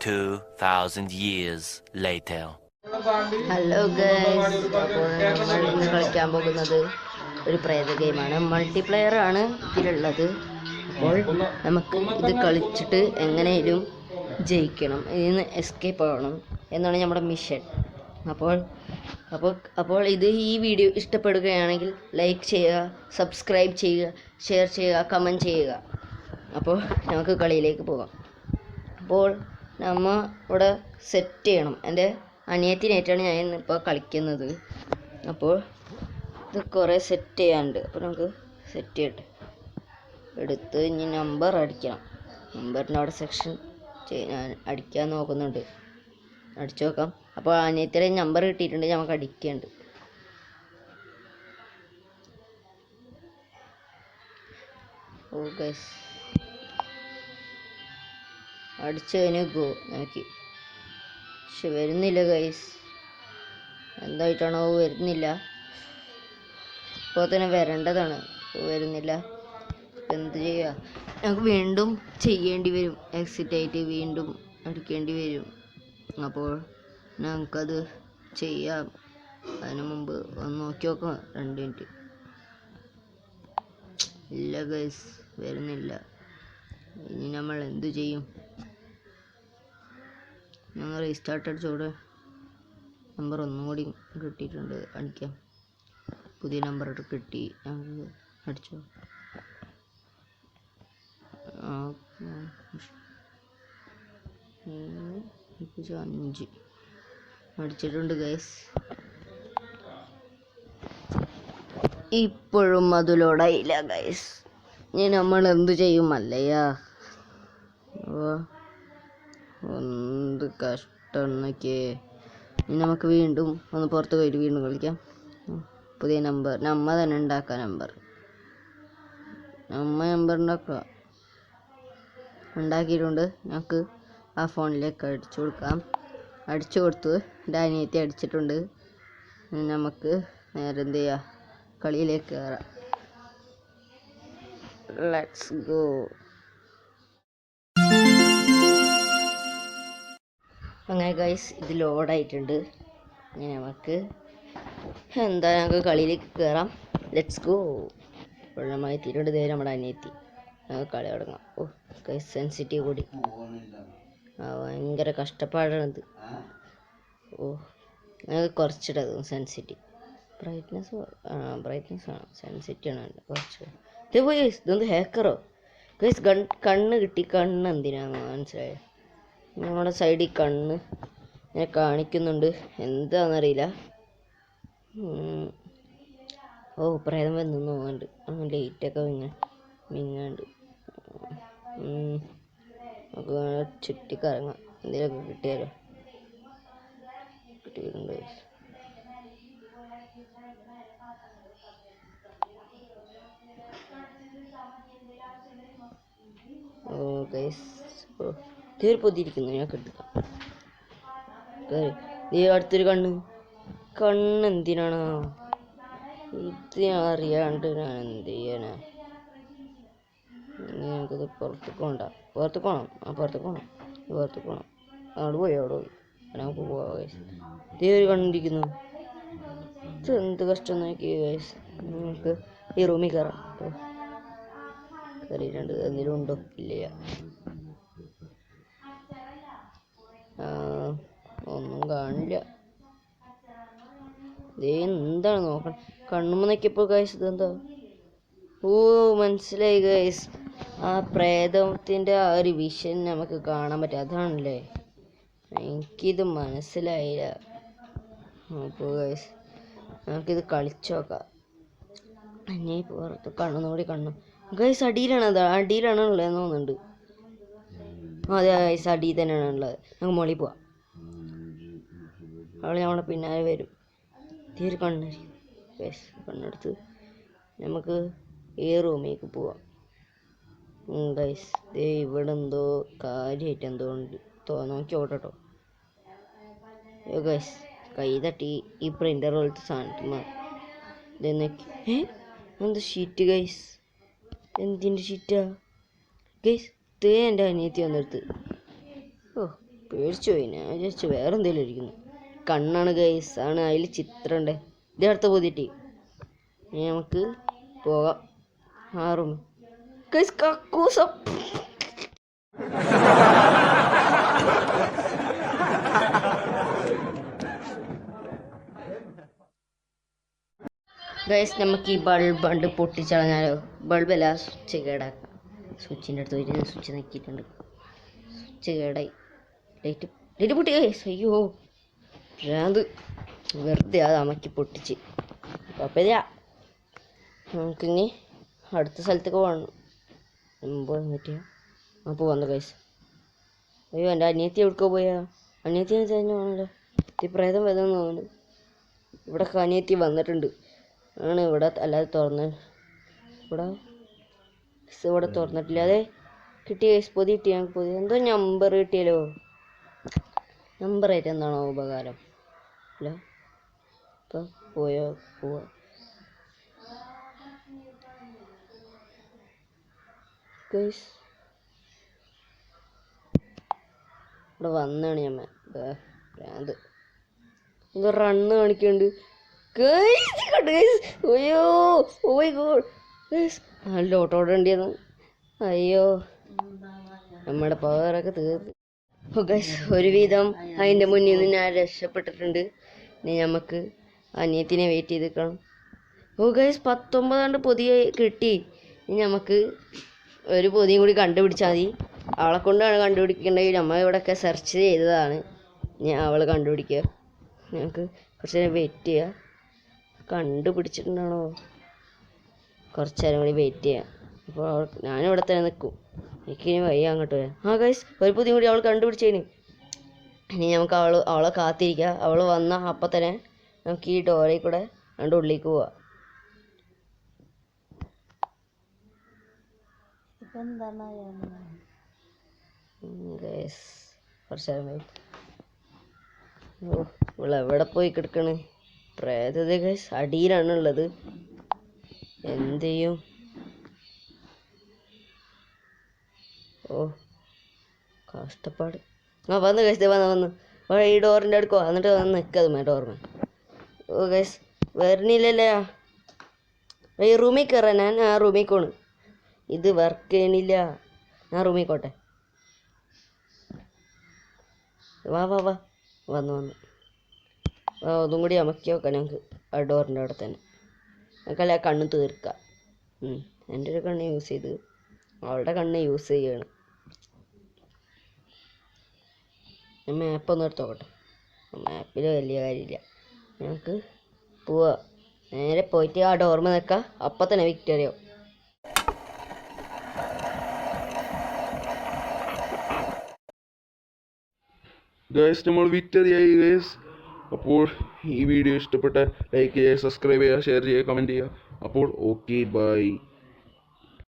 2,000 years later. Hello guys, അപ്പോൾ നമ്മൾ ഇന്ന് കളിക്കാൻ പോകുന്നത് ഒരു പ്രേത ഗെയിമാണ്. മൾട്ടിപ്ലെയർ ആണ് ഇതിലുള്ളത്. അപ്പോൾ നമുക്ക് ഇത് കളിച്ചിട്ട് എങ്ങനെയും ജയിക്കണം, ഇതിന് എസ്കേപ്പ് ആവണം എന്നാണ് നമ്മുടെ മിഷൻ. അപ്പോൾ അപ്പോൾ അപ്പോൾ ഈ വീഡിയോ ഇഷ്ടപ്പെടുകയാണെങ്കിൽ ലൈക്ക് ചെയ്യുക, സബ്സ്ക്രൈബ് ചെയ്യുക, ഷെയർ ചെയ്യുക, കമൻറ്റ് ചെയ്യുക. അപ്പോൾ നമുക്ക് കളിയിലേക്ക് പോകാം. അപ്പോൾ നമ്മൾ ഇവിടെ സെറ്റ് ചെയ്യണം. എൻ്റെ അനിയത്തിനായിട്ടാണ് ഞാൻ ഇപ്പോൾ കളിക്കുന്നത്. അപ്പോൾ ഇത് കുറേ സെറ്റ് ചെയ്യാനുണ്ട്. അപ്പോൾ നമുക്ക് സെറ്റ് ചെയ്യട്ടെ. എടുത്ത് ഇനി നമ്പർ അടിക്കണം. നമ്പറിൻ്റെ അവിടെ സെക്ഷൻ ഞാൻ അടിക്കാൻ നോക്കുന്നുണ്ട്. അടിച്ചു നോക്കാം. അപ്പോൾ അനിയത്തിയുടെ നമ്പർ കിട്ടിയിട്ടുണ്ട്, നമുക്ക് അടിക്കുന്നുണ്ട്. ഓ ഗൈസ്, അടിച്ചു കഴിഞ്ഞ് ഗോ നോക്കി. പക്ഷെ വരുന്നില്ല ഗൈസ്, എന്തായിട്ടാണോ വരുന്നില്ല. ഇപ്പോൾ തന്നെ വരേണ്ടതാണ്, വരുന്നില്ല. എന്ത് ചെയ്യുക, ഞങ്ങൾക്ക് വീണ്ടും ചെയ്യേണ്ടി വരും. എക്സിറ്റ് ആയിട്ട് വീണ്ടും അടിക്കേണ്ടി വരും. അപ്പോൾ ഞങ്ങൾക്കത് ചെയ്യാം. അതിന് മുമ്പ് ഒന്ന് നോക്കി നോക്കാം. 2 മിനിറ്റ്. ഇല്ല ഗൈസ്, വരുന്നില്ല. ഇനി നമ്മൾ എന്തു ചെയ്യും? ഞങ്ങൾ റീസ്റ്റാർട്ട് അടിച്ചോടെ. നമ്പർ ഒന്നും കൂടി കിട്ടിയിട്ടുണ്ട്, അടിക്കാം. പുതിയ നമ്പർ കിട്ടി, ഞങ്ങൾക്ക് അടിച്ചോ. 5 അടിച്ചിട്ടുണ്ട് ഗൈസ്. ഇപ്പോഴും അതിലോടായില്ല ഗൈസ്. ഇനി നമ്മൾ എന്തു ചെയ്യും? അല്ലയ്യാ, എന്ത് കഷ്ടന്നൊക്കെ. ഇനി നമുക്ക് വീണ്ടും ഒന്ന് പുറത്ത് പോയിട്ട് വീണ്ടും കളിക്കാം. പുതിയ നമ്പർ നമ്മ തന്നെ ഉണ്ടാക്കാം. നമ്പർ ഉണ്ടാക്കിയിട്ടുണ്ട്. ഞങ്ങൾക്ക് ആ ഫോണിലേക്ക് അടിച്ചു കൊടുക്കാം. അടിച്ചു കൊടുത്തു. എൻ്റെ അനിയത്തി അടിച്ചിട്ടുണ്ട്. നമുക്ക് നേരെ എന്ത് ചെയ്യാം, കളിയിലേക്ക് കയറാം. Let's go. അങ്ങനെ ഗൈസ്, ഇത് ലോഡായിട്ടുണ്ട്. ഇനി നമുക്ക് ഞങ്ങൾക്ക് കളിയിലേക്ക് കയറാം. Let's go. ഇപ്പോൾ നമ്മൾ എത്തിയിട്ടുണ്ട്. നമ്മുടെ അനിയത്തി. ഞങ്ങൾക്ക് കളി തുടങ്ങാം. ഓ ഗൈസ്, സെൻസിറ്റീവ് കൂടി. ഭയങ്കര കഷ്ടപ്പാടാണിത്. ഓ, ഞങ്ങൾക്ക് കുറച്ചിടത് സെൻസിറ്റീവ്. ബ്രൈറ്റ്നസ് ആണ്, സെൻസിറ്റീവ് ആണ് കുറച്ച്. ഇത് പോയി ഇതൊന്ന് ഹാക്കറോ ഗൈസ്. കണ്ണ് കിട്ടി. കണ്ണ് എന്തിനാണ് മനസ്സിലായോ? നമ്മുടെ സൈഡിൽ കണ്ണ് ഇങ്ങനെ കാണിക്കുന്നുണ്ട്, എന്താണെന്നറിയില്ല. ഓ, പ്രേതം വന്നു തോന്നുന്നുണ്ട്. അങ്ങനെ ലൈറ്റൊക്കെ മിങ്ങാണ്ട്. നമുക്ക് ചുറ്റിക്കറങ്ങാം. എന്തെങ്കിലുമൊക്കെ കിട്ടിയാലോ. കിട്ടിയിട്ടുണ്ട്. ഓ ഗൈസ്, ഓ തീർ പൊതിയിരിക്കുന്നു. ഞാൻ കിട്ടാം. അടുത്തൊരു കണ്ണ് എന്തിനാണോ ഇത് അറിയാണ്ട് ഞാൻ എന്ത് ചെയ്യാനാ? ഞങ്ങൾക്കിത് പുറത്തേക്ക് പോകണ്ട. പുറത്തേക്ക് പോകണം. അവിടെ പോയി നമുക്ക് പോവാം ഗൈസ്. ഇതേ ഒരു കണ്ടിരിക്കുന്നു. ഇത് എന്ത് കഷ്ടം നോക്കി ഗൈസ്. നമുക്ക് ഈ റൂമിൽ കയറാം. കയറിയിട്ടുണ്ട്. എന്തെങ്കിലും ഉണ്ടോ? ഇല്ല, ഒന്നും കാണില്ല. എന്താണ് നോക്കണം? കണ്ണുമ്മ നോക്കിയപ്പോൾ ഗൈസ് ഇതെന്താ? ഓ, മനസ്സിലായി ഗൈസ്. ആ പ്രേതത്തിൻ്റെ ആ ഒരു വിഷൻ നമുക്ക് കാണാൻ പറ്റും. അതാണല്ലേ, എനിക്കിത് മനസ്സിലായില്ല. അപ്പോൾ ഗൈസ് നമുക്കിത് കളിച്ചു നോക്കാം. ഇനി പുറത്ത് കണ്ണുകൂടി ഗൈസ്. അടിയിലാണ് ഉള്ളതെന്ന് തോന്നുന്നുണ്ട്. അതെ ഗൈസ്, അടിയിൽ തന്നെയാണ് ഉള്ളത്. നമുക്ക് മുകളിൽ പോവാം. അവൾ നമ്മളെ പിന്നാലെ വരും. തീരെ കണ്ണെടുത്ത് നമുക്ക് ഈ റൂമിലേക്ക് പോവാം. ഗൈസ്, ഇവിടെ എന്തോ കാര്യമായിട്ട് എന്തോ ഉണ്ട്. നോക്കി ഓടട്ടോ ഗൈസ്. കൈ തട്ടി ഈ പ്രിൻ്റർ പോലത്തെ സാധനത്തിന് ഇതെന്നൊക്കെ. എന്ത് ഷീറ്റ് ഗൈസ്? എന്തിൻ്റെ ഷീറ്റാ ഗൈസ്? എൻ്റെ അനിയത്തി വന്നെടുത്ത്. ഓ, പേടിച്ചു പോയി. ഞാൻ വിചാരിച്ചു വേറെ എന്തെങ്കിലും ഇരിക്കുന്നു. കണ്ണാണ് ഗൈസ്, ആണ് അതിൽ ചിത്രമുണ്ട്. ഇത് അടുത്ത പൊതിയിട്ട് ഇനി നമുക്ക് പോകാം ആ റൂം. ഗൈസ് കക്കൂസ. ഗൈസ് നമുക്ക് ഈ ബൾബ് കണ്ട് പൊട്ടിച്ചളഞ്ഞാലോ? ബൾബല്ല, സ്വിച്ച് കേടാക്കാം. സ്വിച്ചിൻ്റെ അടുത്ത് പോയിട്ട് ഞാൻ സ്വിച്ച് നോക്കിയിട്ടുണ്ട്. സ്വിച്ച് കേടായി. ലൈറ്റ് പൊട്ടി ഗൈസ്. അയ്യോ ഭ്രാന്ത്. വെറുതെ അത് അമക്കി പൊട്ടിച്ച്. കുഴപ്പമില്ല, നമുക്കിനി അടുത്ത സ്ഥലത്തേക്ക് പോകണം. മുമ്പ് പറ്റിയ അപ്പോൾ വന്നു ഗൈസ്. അയ്യോ എൻ്റെ അനിയത്തി എവിടേക്കോ പോയാ? അനിയത്തി തന്നെ പോകണല്ലോ. ഈ പ്രേതം വരുമെന്ന് തോന്നുന്നു. ഇവിടെ അനിയത്തി വന്നിട്ടുണ്ട് ആണ്. ഇവിടെ അല്ലാതെ ഇവിടെ തുറന്നിട്ടില്ല. അതെ കിട്ടിയ ഗൈസ്, പൊതി കിട്ടി. ഞങ്ങൾക്ക് പൊതി എന്തോ നമ്പർ കിട്ടിയല്ലോ. നമ്പറായിട്ട് എന്താണോ ഉപകാരം? അല്ല ഇപ്പം പോവാ. ഗൈസ് ഇവിടെ വന്നാണ് ഞാൻ ഭ്രാന്ത്. ഇത് റണ്ണ് കാണിക്കുന്നുണ്ട് ഗൈസ്. അയ്യോ ഓ മൈ ഗോഡ് ഗൈസ്, നല്ല ഓട്ടോടെ ഉണ്ടിയെന്ന്. അയ്യോ നമ്മുടെ പവറൊക്കെ തീർന്നു. ഓ ഗൈസ്, ഒരുവിധം അതിൻ്റെ മുന്നിൽ നിന്ന് ഞാൻ രക്ഷപ്പെട്ടിട്ടുണ്ട്. ഇനി നമുക്ക് അനിയത്തിനെ വെയിറ്റ് ചെയ്ത് നിൽക്കണം. ഓ ഗൈസ് 19 പൊതി കിട്ടി. ഇനി നമുക്ക് ഒരു പൊതിയും കൂടി കണ്ടുപിടിച്ചാൽ മതി. അവളെ കൊണ്ടാണ് കണ്ടുപിടിക്കേണ്ടത്. നമ്മൾ ഇവിടെയൊക്കെ സെർച്ച് ചെയ്തതാണ്. ഞാൻ അവൾ കണ്ടുപിടിക്കുക. ഞങ്ങൾക്ക് കുറച്ച് നേരം വെയിറ്റ് ചെയ്യുക. കണ്ടുപിടിച്ചിട്ടുണ്ടാണോ? കുറച്ച് നേരം കൂടി വെയിറ്റ് ചെയ്യാം. അപ്പോൾ ഞാനിവിടെ തന്നെ നിൽക്കും. എനിക്കിനി വയ്യ അങ്ങോട്ട് വരാം. ആ ഗൈസ്, ഒരു പൊതി കൂടി അവൾ കണ്ടുപിടിച്ചതിന്. ഇനി നമുക്ക് അവളെ കാത്തിരിക്കുക. അവൾ വന്ന അപ്പം തന്നെ നമുക്ക് ഈ ഡോറിൽ കൂടെ രണ്ട് ഉള്ളിലേക്ക് പോവാം. ഗൈസ് കുറച്ച് നേരം വെയിറ്റ്. ഓ ഇവളെവിടെ പോയി കിടക്കണ്? പ്രേതത ഗൈസ് അടിയിലാണ് ഉള്ളത്. എന്ത് ചെയ്യും? ഓ കഷ്ടപ്പാട്. ആ വന്ന് ഗൈസ്, വന്ന് ഈ ഡോറിൻ്റെ അടുക്കോ എന്നിട്ട് വന്ന് നിൽക്കാതെ ഡോർമേ. ഓ ഗൈസ് വരണില്ലല്ലേ? ഈ റൂമിൽ കയറാൻ. ഞാൻ ആ റൂമിൽ പോണ്. ഇത് വർക്ക് ചെയ്യണില്ല. ഞാൻ റൂമിൽ കോട്ടെ. വാ വന്നു. അതും കൂടി അമക്കി വെക്കാം ഞങ്ങൾക്ക് ആ ഡോറിൻ്റെ അവിടെ തന്നെ. ഞങ്ങൾക്കല്ല കണ്ണ് തീർക്കാം. എൻ്റെ ഒരു കണ്ണ് യൂസ് ചെയ്ത് അവളുടെ കണ്ണ് യൂസ് ചെയ്യണം. ഞാൻ മാപ്പ് ഒന്ന് എടുത്ത് നോക്കട്ടെ. മാപ്പിൽ വലിയ കാര്യമില്ല. ഞങ്ങൾക്ക് പോവാ. നേരെ പോയിട്ട് ആ ഡോർമ നിൽക്കാം. അപ്പം തന്നെ വിക്ടോറിയോ. ഗൈസ് നമ്മൾ വിക്ടറിയായി ഗൈസ്. അപ്പോൾ ഈ വീഡിയോ ഇഷ്ടപ്പെട്ട ലൈക്ക് ചെയ്യുക, സബ്സ്ക്രൈബ് ചെയ്യുക, ഷെയർ ചെയ്യുക, കമൻറ്റ് ചെയ്യുക. അപ്പോൾ ഓക്കെ ബൈ.